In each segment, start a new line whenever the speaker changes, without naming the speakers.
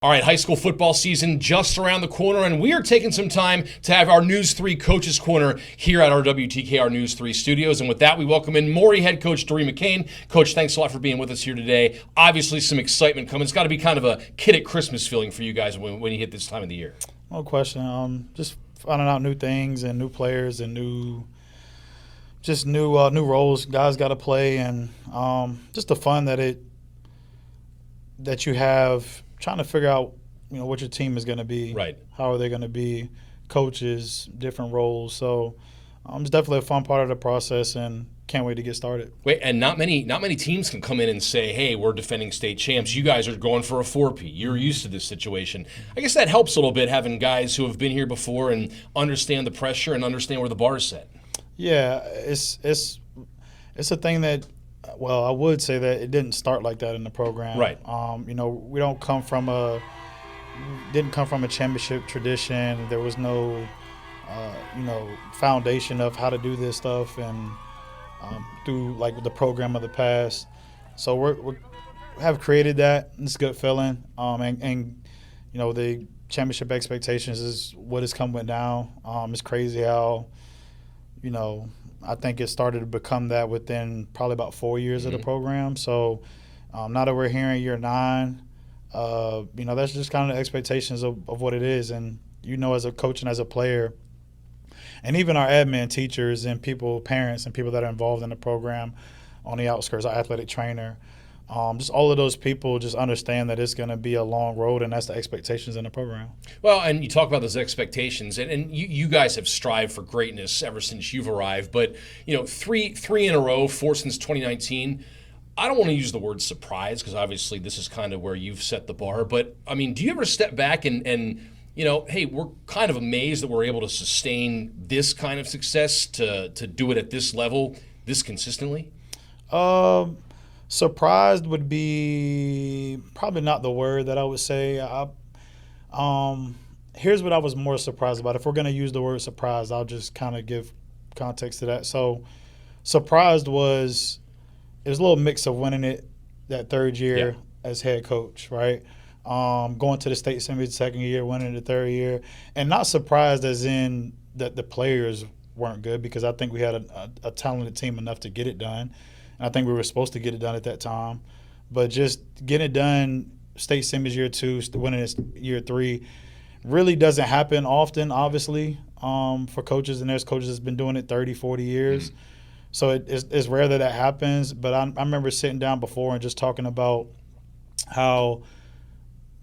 All right, high school football season just around the corner, and we are taking some time to have our News 3 Coaches Corner here at our WTKR News 3 studios. And with that, we welcome in Maury head coach Dyrri McCain. Coach, thanks a lot for being with us here today. Obviously, some excitement coming. It's got to be kind of a kid at Christmas feeling for you guys when you hit this time of the year.
No question. Just finding out new things and new players and new roles guys got to play, and just the fun that you have trying to figure out what your team is going to be.
Right.
How are they going to be? Coaches, different roles. So it's definitely a fun part of the process, and can't wait to get started.
Wait, and not many teams can come in and say, hey, we're defending state champs. You guys are going for a four-peat. You're used to this situation. I guess that helps a little bit, having guys who have been here before and understand the pressure and understand where the bar is set.
Yeah, it's a thing that, well, I would say that it didn't start like that in the program.
Right.
We didn't come from a championship tradition. There was no, foundation of how to do this stuff, and through like the program of the past. So we have created that. It's a good feeling. And the championship expectations is what has come with now. It's crazy how, I think it started to become that within probably about 4 years of the program. So now that we're here in year 9, that's just kind of the expectations of what it is. And, as a coach and as a player, and even our admin teachers and parents and people that are involved in the program on the outskirts, our athletic trainer, just all of those people just understand that it's going to be a long road, and that's the expectations in the program.
Well, and you talk about those expectations, and you guys have strived for greatness ever since you've arrived. But three in a row, 4 since 2019. I don't want to use the word surprise because obviously this is kind of where you've set the bar. But I mean, do you ever step back and hey, we're kind of amazed that we're able to sustain this kind of success to do it at this level, this consistently?
Surprised would be probably not the word that I would say. Here's what I was more surprised about. If we're going to use the word surprised, I'll just kind of give context to that. So surprised was it was a little mix of winning it that third year as head coach, right? Going to the state semi the second year, winning the third year. And not surprised as in that the players weren't good, because I think we had a talented team enough to get it done. I think we were supposed to get it done at that time. But just getting it done, state semis year 2, winning it year 3, really doesn't happen often, obviously, for coaches. And there's coaches that's been doing it 30, 40 years. Mm-hmm. So it's rare that happens. But I remember sitting down before and just talking about how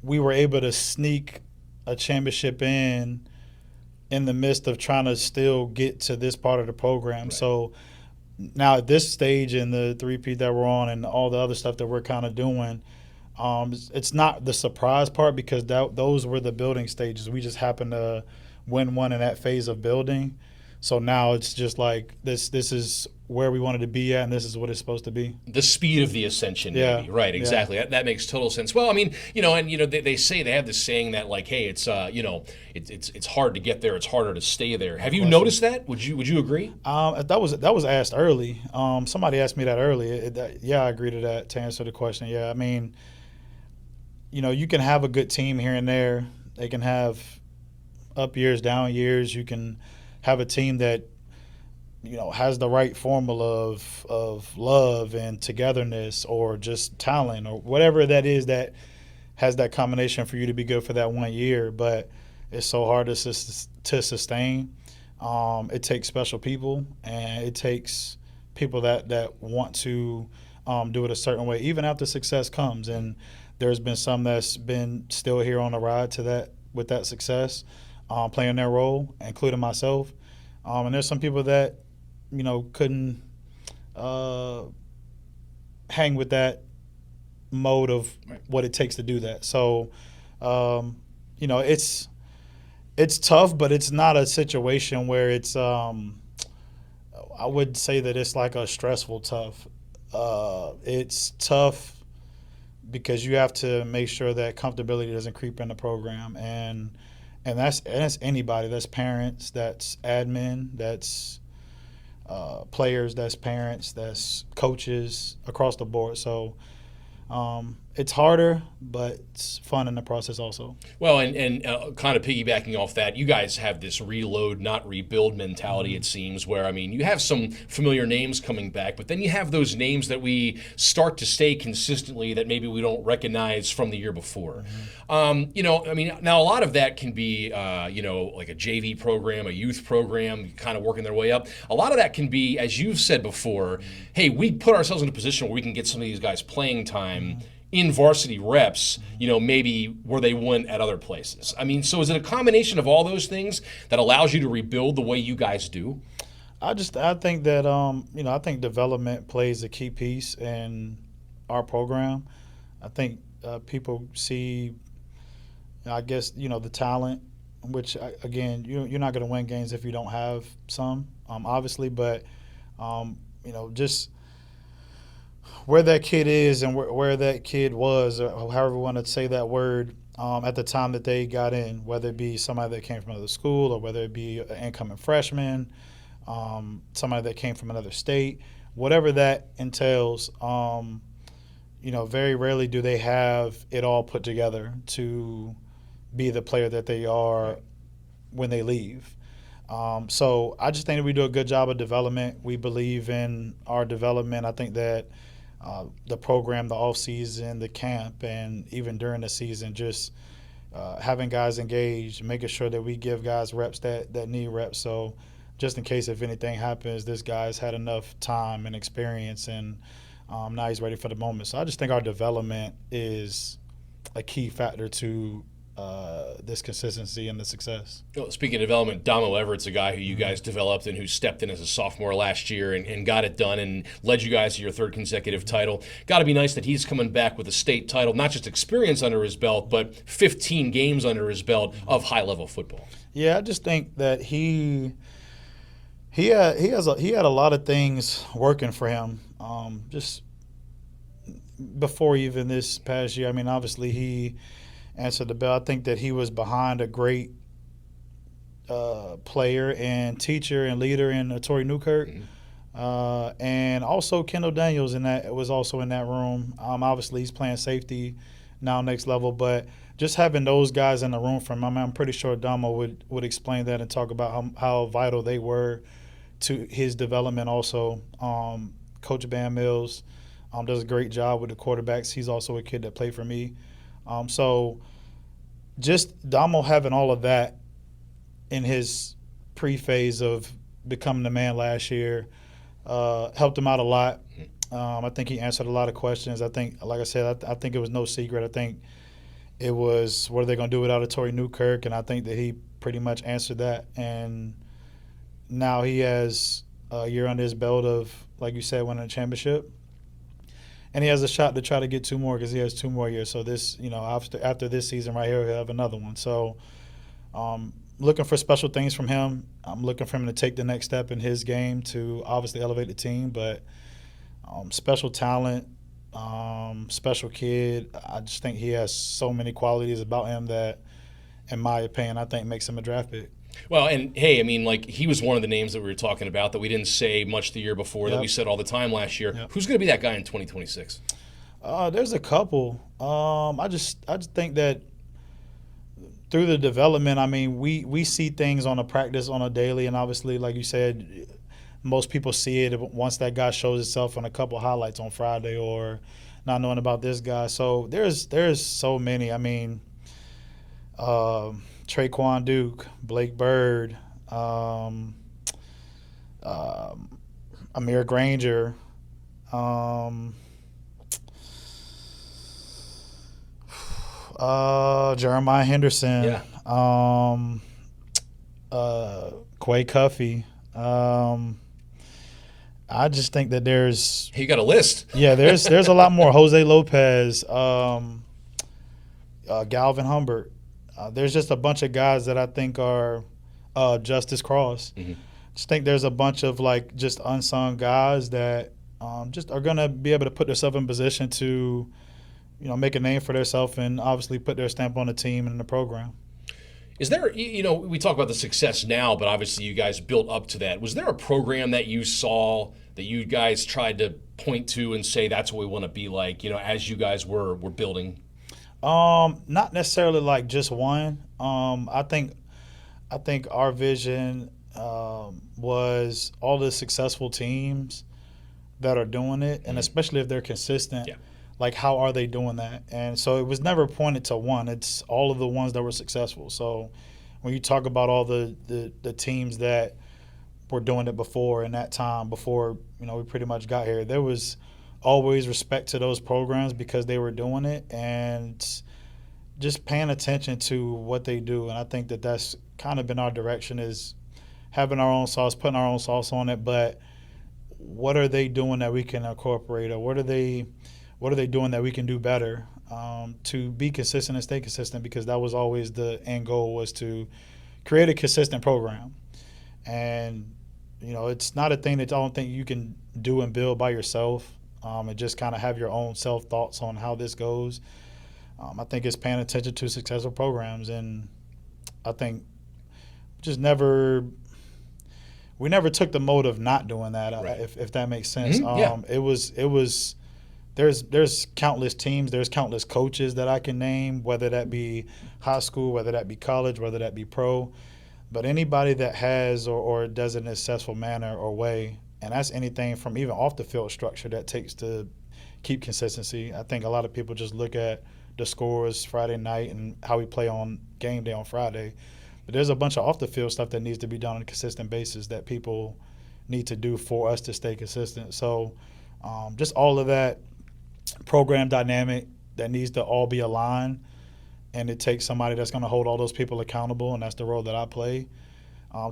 we were able to sneak a championship in the midst of trying to still get to this part of the program. Right. So now at this stage in the three-peat that we're on and all the other stuff that we're kind of doing, it's not the surprise part, because those were the building stages. We just happened to win one in that phase of building. So now it's just like this is where we wanted to be at, and this is what it's supposed to be.
The speed of the ascension, maybe. Right, exactly. Yeah. That makes total sense. Well, I mean, they say, they have this saying that, like, hey, it's it's hard to get there, it's harder to stay there. Have you noticed that? Would you agree?
That was asked early. Somebody asked me that early. I agree to that, to answer the question. Yeah, I mean, you can have a good team here and there. They can have up years, down years. You can have a team that has the right formula of love and togetherness, or just talent, or whatever that is that has that combination for you to be good for that 1 year. But it's so hard to sustain. It takes special people, and it takes people that want to do it a certain way, even after success comes. And there's been some that's been still here on the ride to that with that success, playing their role, including myself. And there's some people that couldn't hang with that mode of what it takes to do that. So, it's tough, but it's not a situation where it's I would say that it's like a stressful tough. It's tough because you have to make sure that comfortability doesn't creep in the program, and that's anybody. That's parents, that's admin, that's players, that's parents, that's coaches, across the board. So It's harder, but it's fun in the process also.
Well, and kind of piggybacking off that, you guys have this reload, not rebuild mentality, it seems, where, I mean, you have some familiar names coming back, but then you have those names that we start to stay consistently that maybe we don't recognize from the year before. You know, I mean, now a lot of that can be, you know, like a JV program, a youth program, kind of working their way up. A lot of that can be, as you've said before, hey, we put ourselves in a position where we can get some of these guys playing time in varsity reps, you know, maybe where they went at other places. I mean, so is it a combination of all those things that allows you to rebuild the way you guys do?
I think that you know, I think development plays a key piece in our program. I think people see, I guess, you know, the talent, which again, you're not going to win games if you don't have some, obviously, but you know, just where that kid is and where that kid was, or however we want to say that word, at the time that they got in, whether it be somebody that came from another school or whether it be an incoming freshman, somebody that came from another state, whatever that entails, you know, very rarely do they have it all put together to be the player that they are when they leave. So I just think that we do a good job of development. We believe in our development. I think that the program, the off season, the camp, and even during the season, just having guys engaged, making sure that we give guys reps that need reps. So just in case if anything happens, this guy's had enough time and experience, and now he's ready for the moment. So I just think our development is a key factor to this consistency and the success.
Well, speaking of development, Domo Everette's a guy who you guys developed and who stepped in as a sophomore last year and got it done and led you guys to your third consecutive title. Got to be nice that he's coming back with a state title, not just experience under his belt, but 15 games under his belt of high-level football.
Yeah, I just think that he had a lot of things working for him. Just before even this past year, I mean, obviously he answered the bell. I think that he was behind a great player and teacher and leader in Torrey Newkirk, and also Kendall Daniels was also in that room. Obviously, he's playing safety now, next level, but just having those guys in the room for him, I mean, I'm pretty sure Domo would explain that and talk about how vital they were to his development. Also, Coach Bam Mills does a great job with the quarterbacks. He's also a kid that played for me. So just Domo having all of that in his pre-phase of becoming the man last year helped him out a lot. I think he answered a lot of questions. I think, like I said, I think it was no secret. I think it was, what are they going to do without a Torrey Newkirk? And I think that he pretty much answered that. And now he has a year under his belt of, like you said, winning a championship. And he has a shot to try to get two more because he has 2 more years. So this, you know, after this season right here, he'll have another one. So looking for special things from him. I'm looking for him to take the next step in his game to obviously elevate the team. But special talent, special kid. I just think he has so many qualities about him that, in my opinion, I think makes him a draft pick.
Well, and hey, I mean, like, he was one of the names that we were talking about that we didn't say much the year before, that we said all the time last year. Who's going to be that guy in 2026?
There's a couple. I just think that through the development, I mean, we see things on a daily, and obviously, like you said, most people see it once that guy shows himself on a couple highlights on Friday or not knowing about this guy. So there's so many. I mean, Traquan Duke, Blake Bird, Amir Granger, Jeremiah Henderson, Quay Cuffey. I just think that there's –
You got a list.
Yeah, there's a lot more. Jose Lopez, Galvin Humbert. There's just a bunch of guys that I think are Justice Cross. Just think there's a bunch of, like, just unsung guys that just are going to be able to put themselves in position to, you know, make a name for themselves and obviously put their stamp on the team and the program.
Is there, you know, we talk about the success now, but obviously you guys built up to that. Was there a program that you saw that you guys tried to point to and say that's what we want to be like, as you guys were building?
Not necessarily like just one. I think our vision was all the successful teams that are doing it, and especially if they're consistent.
Yeah.
Like, how are they doing that? And so it was never pointed to one. It's all of the ones that were successful. So when you talk about all the teams that were doing it before, in that time, before we pretty much got here, there was always respect to those programs because they were doing it and just paying attention to what they do. And I think that that's kind of been our direction, is having our own sauce, putting our own sauce on it, but what are they doing that we can incorporate, or what are they doing that we can do better to be consistent and stay consistent, because that was always the end goal, was to create a consistent program. And it's not a thing that I don't think you can do and build by yourself, and just kind of have your own self thoughts on how this goes. I think it's paying attention to successful programs, and I think we never took the mode of not doing that,
Right.
if that makes sense.
Yeah.
It was there's countless teams, there's countless coaches that I can name, whether that be high school, whether that be college, whether that be pro, but anybody that has or does it in a successful manner or way, and that's anything from even off the field structure that takes to keep consistency. I think a lot of people just look at the scores Friday night and how we play on game day on Friday. But there's a bunch of off-the-field stuff that needs to be done on a consistent basis that people need to do for us to stay consistent. So just all of that program dynamic that needs to all be aligned, and it takes somebody that's going to hold all those people accountable, and that's the role that I play,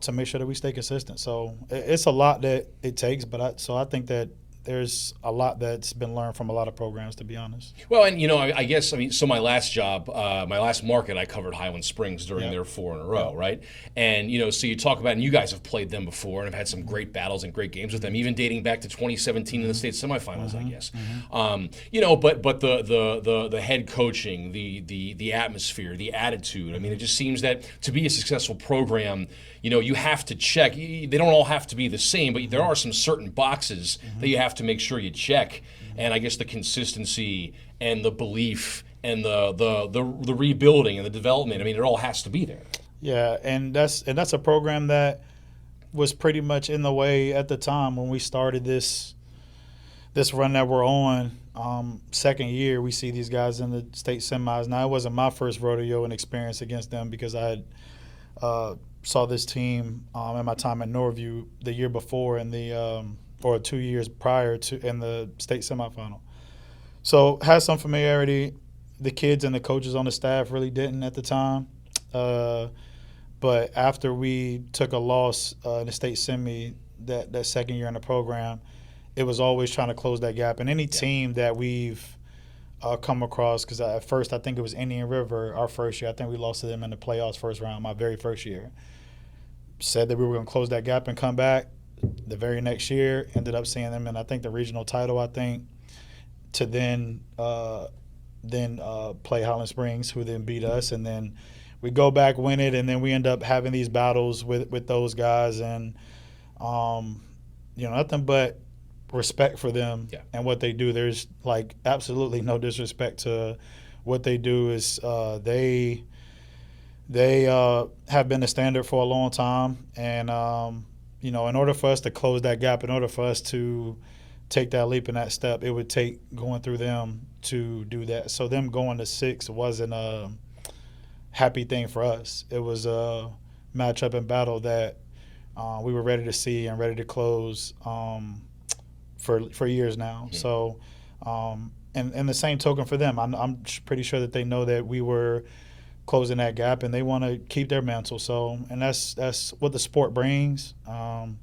to make sure that we stay consistent. So it's a lot that it takes, but I think that there's a lot that's been learned from a lot of programs, to be honest.
Well, and I guess, so my last job, my last market, I covered Highland Springs during their 4 in a row, right? And so you talk about, and you guys have played them before and have had some great battles and great games with them, even dating back to 2017 in the state semifinals, I guess. But the head coaching, the atmosphere, the attitude. I mean, it just seems that to be a successful program, you have to check. They don't all have to be the same, but there are some certain boxes that you have to make sure you check. And I guess the consistency and the belief and the rebuilding and the development, I mean, it all has to be there.
Yeah, and that's a program that was pretty much in the way at the time when we started this run that we're on. Second year, we see these guys in the state semis. Now, it wasn't my first rodeo and experience against them, because I had saw this team in my time at Norview the year before in the or 2 years prior to in the state semifinal. So had some familiarity. The kids and the coaches on the staff really didn't at the time. But after we took a loss in the state semi that second year in the program, it was always trying to close that gap. And any team that we've come across, because at first I think it was Indian River our first year. I think we lost to them in the playoffs first round my very first year. Said that we were going to close that gap and come back. The very next year, ended up seeing them in, I think, the regional title, to then play Highland Springs, who then beat us. And then we go back, win it, and then we end up having these battles with those guys. And, nothing but respect for them and what they do. There's, absolutely no disrespect to what they do. Is they have been a standard for a long time. And, in order for us to close that gap, in order for us to take that leap and that step, it would take going through them to do that. So them going to 6 wasn't a happy thing for us. It was a matchup and battle that we were ready to see and ready to close for years now. Mm-hmm. So, and the same token for them, I'm pretty sure that they know that we were closing that gap, and they want to keep their mantle. So, and that's what the sport brings, and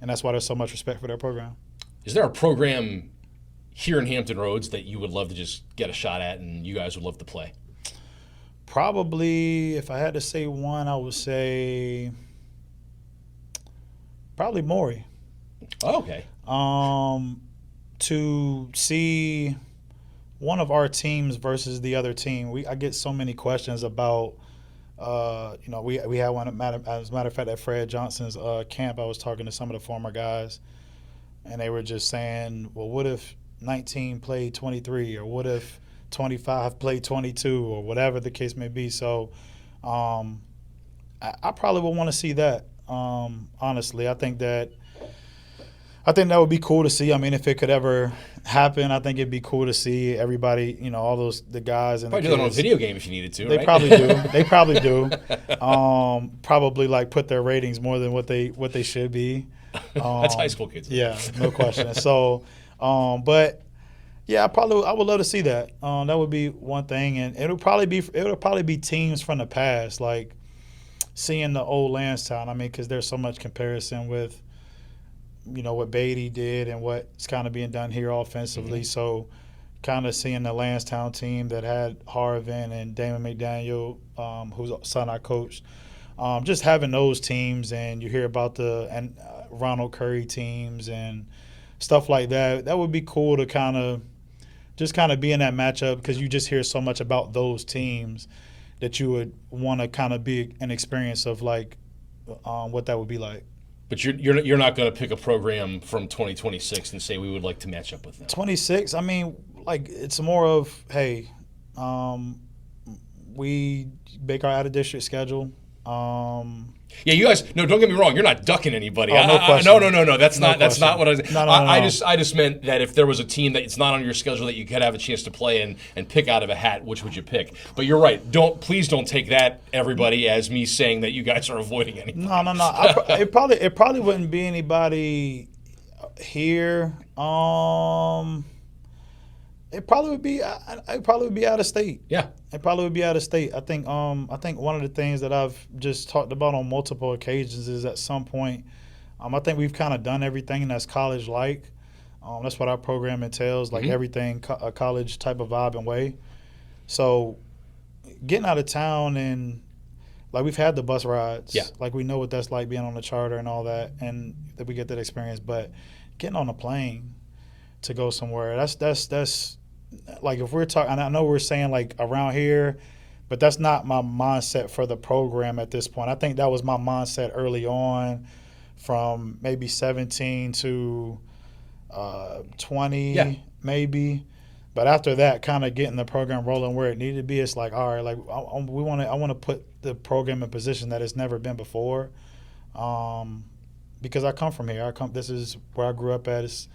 that's why there's so much respect for their program.
Is there a program here in Hampton Roads that you would love to just get a shot at and you guys would love to play?
Probably, if I had to say one, I would say probably Maury.
Oh, okay.
To see one of our teams versus the other team, I get so many questions about, we had one, as a matter of fact, at Fred Johnson's camp. I was talking to some of the former guys and they were just saying, well, what if 19 played 23, or what if 25 played 22, or whatever the case may be. So I probably would want to see that. Honestly, I think that would be cool to see. I mean, if it could ever happen, I think it'd be cool to see everybody, all the guys and
probably
the
do that on a
kids.
video game if you needed to.
They
right?
probably do. They probably do. Probably like put their ratings more than what they should be.
That's high school kids.
Yeah, no question. So, but yeah, I would love to see that. That would be one thing, and it'll probably be teams from the past, like seeing the old Lansdowne. I mean, because there's so much comparison with, what Beatty did and what's kind of being done here offensively.
Mm-hmm.
So, kind of seeing the Lansdowne team that had Harvin and Damon McDaniel, whose son I coached. Just having those teams, and you hear about the Ronald Curry teams and stuff like that. That would be cool to kind of be in that matchup, because you just hear so much about those teams that you would want to kind of be an experience of like what that would be like.
But you're not going to pick a program from 2026 and say we would like to match up with them.
26. I mean, like, it's more of, hey, we make our out of district schedule.
Yeah, you guys. No, don't get me wrong. You're not ducking anybody.
No question.
No. That's not what I was.
No.
I just meant that if there was a team that it's not on your schedule that you could have a chance to play and pick out of a hat, which would you pick? But you're right. Please don't take that, everybody, as me saying that you guys are avoiding anything.
No. It probably wouldn't be anybody here. It probably would be out of state.
Yeah.
It probably would be out of state. I think one of the things that I've just talked about on multiple occasions is at some point, I think we've kind of done everything that's college-like. That's what our program entails, like everything a college type of vibe and way. So getting out of town, and like, we've had the bus rides.
Yeah.
Like, we know what that's like, being on the charter and all that, and that we get that experience. But getting on a plane to go somewhere, that's like, if we're talking, and I know we're saying like around here, but that's not my mindset for the program at this point. I think that was my mindset early on, from maybe 17 to 20, maybe. But after that, kind of getting the program rolling where it needed to be, it's like, all right, like, I want to put the program in a position that it's never been before, because I come from here. This is where I grew up at. It's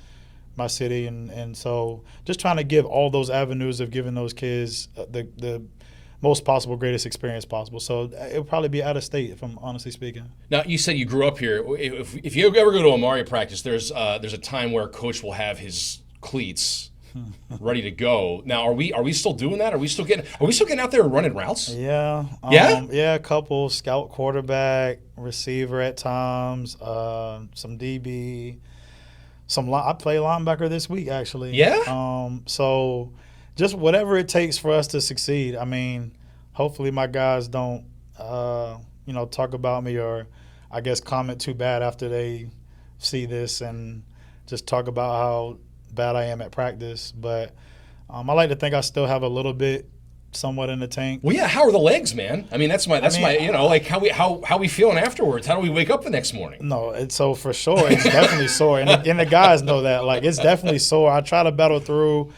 my city, and so just trying to give all those avenues of giving those kids the most possible, greatest experience possible. So it'll probably be out of state, if I'm honestly speaking.
Now, you said you grew up here. If you ever go to a Maury practice, there's a time where coach will have his cleats ready to go. Now, are we still doing that? Are we still getting out there and running routes?
Yeah.
Yeah,
a couple, scout quarterback, receiver at times, some DB. I play linebacker this week, actually.
Yeah.
So just whatever it takes for us to succeed. I mean, hopefully my guys don't, talk about me, or I guess comment too bad after they see this and just talk about how bad I am at practice. But I like to think I still have a little bit somewhat in the tank.
Well, yeah. How are the legs, man? I mean, that's my like how we feeling afterwards. How do we wake up the next morning?
No, so for sure it's definitely sore, and the guys know that. Like, it's definitely sore. I try to battle through,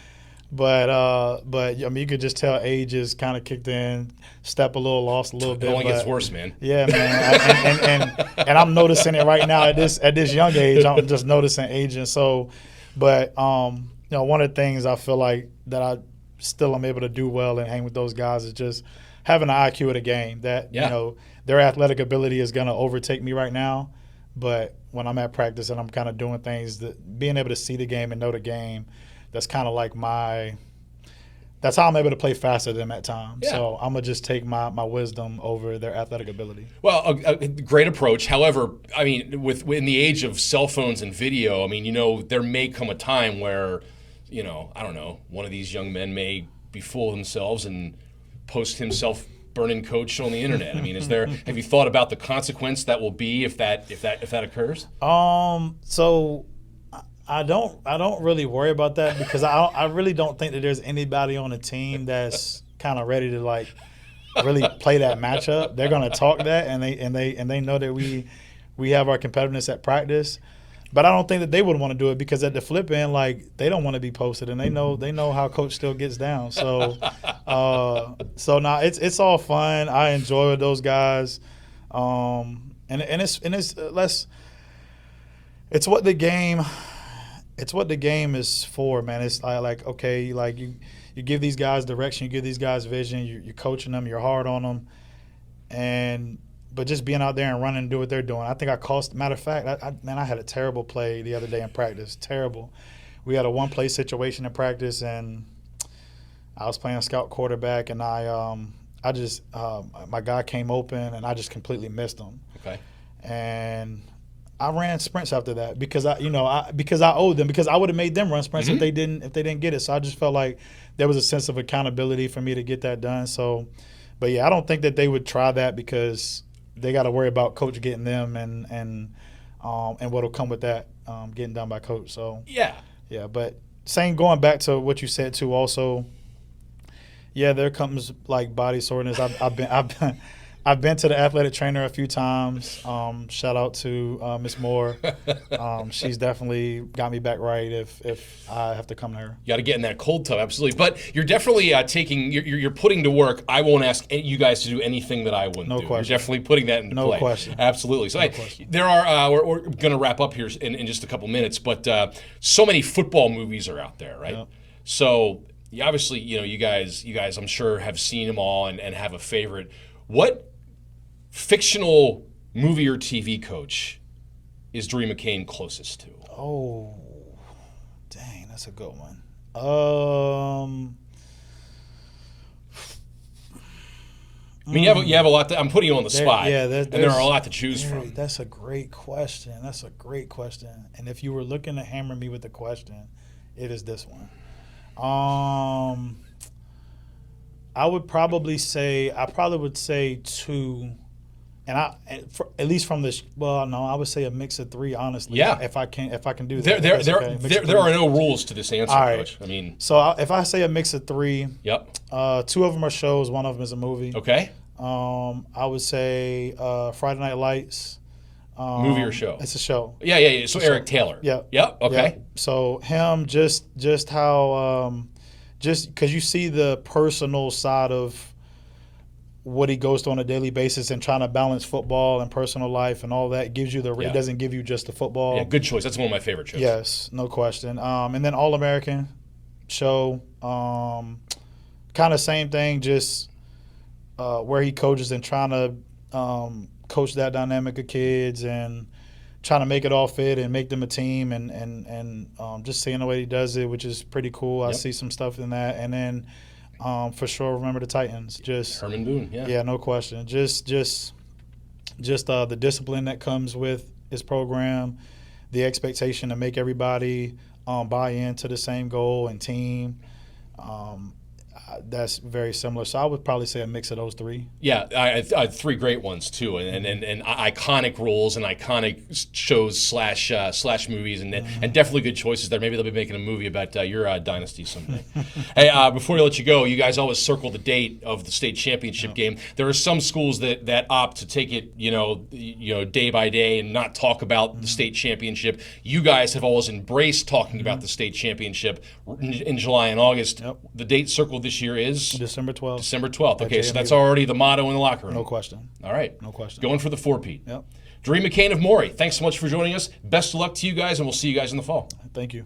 but I mean, you could just tell age is kind of kicked in, step a little, lost a little bit.
It only gets worse, man.
Yeah, man, and I'm noticing it right now at this young age. I'm just noticing aging. So, but one of the things I feel like that I still am able to do well and hang with those guys is just having an IQ of the game. That their athletic ability is going to overtake me right now, but when I'm at practice and I'm kind of doing things, that being able to see the game and know the game, that's kind of like that's how I'm able to play faster than them at times.
Yeah.
So I'm gonna just take my wisdom over their athletic ability.
Well, a great approach. However, I mean, in the age of cell phones and video, I mean, there may come a time where, I don't know, one of these young men may be full of themselves and post himself burning coach on the internet. I mean, have you thought about the consequence that will be if that occurs?
So I don't really worry about that, because I really don't think that there's anybody on the team that's kind of ready to like really play that matchup. They're gonna talk that, and they know that we have our competitiveness at practice. But I don't think that they would want to do it because at the flip end, like they don't want to be posted, and they know how coach still gets down. So, now it's all fun. I enjoy those guys, and it's what the game is for, man. It's like okay, like you give these guys direction, you give these guys vision, you're coaching them, you're hard on them, but just being out there and running and do what they're doing. I think matter of fact, I had a terrible play the other day in practice. Terrible. We had a one-play situation in practice, and I was playing scout quarterback, and my guy came open, and I just completely missed him.
Okay.
And I ran sprints after that because I owed them, because I would have made them run sprints if they didn't get it. So I just felt like there was a sense of accountability for me to get that done. So, but yeah, I don't think that they would try that because they got to worry about coach getting them and what'll come with that getting done by coach. So
yeah.
But going back to what you said too, also, yeah, there comes like body soreness. I've been to the athletic trainer a few times. Shout out to Miss Moore. She's definitely got me back right if I have to come to her.
You got to get in that cold tub, absolutely. But you're definitely you're putting to work. I won't ask you guys to do anything that I wouldn't do.
Question.
You're definitely putting that into play.
No question.
Absolutely. So there are. We're going to wrap up here in just a couple minutes, but so many football movies are out there, right? Yep. So obviously, you guys, I'm sure have seen them all and have a favorite. What fictional movie or TV coach is Dyrri McCain closest to?
Oh, dang, that's a good one.
I mean, you have a lot. I'm putting you on the spot.
Yeah,
and there are a lot to choose from.
That's a great question. And if you were looking to hammer me with the question, it is this one. I would probably say two. At least from this, I would say a mix of three. Honestly,
yeah.
If I can do that,
there are no rules to this answer,
right.
Coach. I mean,
so if I say a mix of three,
yep.
Two of them are shows, one of them is a movie.
Okay.
I would say Friday Night Lights.
Movie or show?
It's a show.
Yeah. So Eric Taylor.
Yeah.
Yep. Okay.
Yep. So him, just how, just because you see the personal side of what he goes through on a daily basis and trying to balance football and personal life and all that, it gives you it doesn't give you just the football.
Yeah, good choice. That's one of my favorite shows.
Yes, no question. And then All American show, kind of same thing, just where he coaches and trying to coach that dynamic of kids and trying to make it all fit and make them a team and just seeing the way he does it, which is pretty cool. I see some stuff in that. And then for sure, remember the Titans. Just
Herman Boone, yeah.
Yeah, no question. Just the discipline that comes with his program, the expectation to make everybody buy into the same goal and team. That's very similar. So I would probably say a mix of those three.
Yeah, I had three great ones too, and iconic roles and iconic shows slash movies, and definitely good choices there. Maybe they'll be making a movie about your dynasty someday. Hey, before we let you go, you guys always circle the date of the state championship game. There are some schools that opt to take it, day by day and not talk about the state championship. You guys have always embraced talking about the state championship in July and August.
Yep.
The date circled this year is
December 12th.
December 12th. Okay, so that's already the motto in the locker room.
No question.
All right.
No question.
Going for the four-peat.
Yep.
Dyrri McCain of Maury, thanks so much for joining us. Best of luck to you guys, and we'll see you guys in the fall.
Thank you.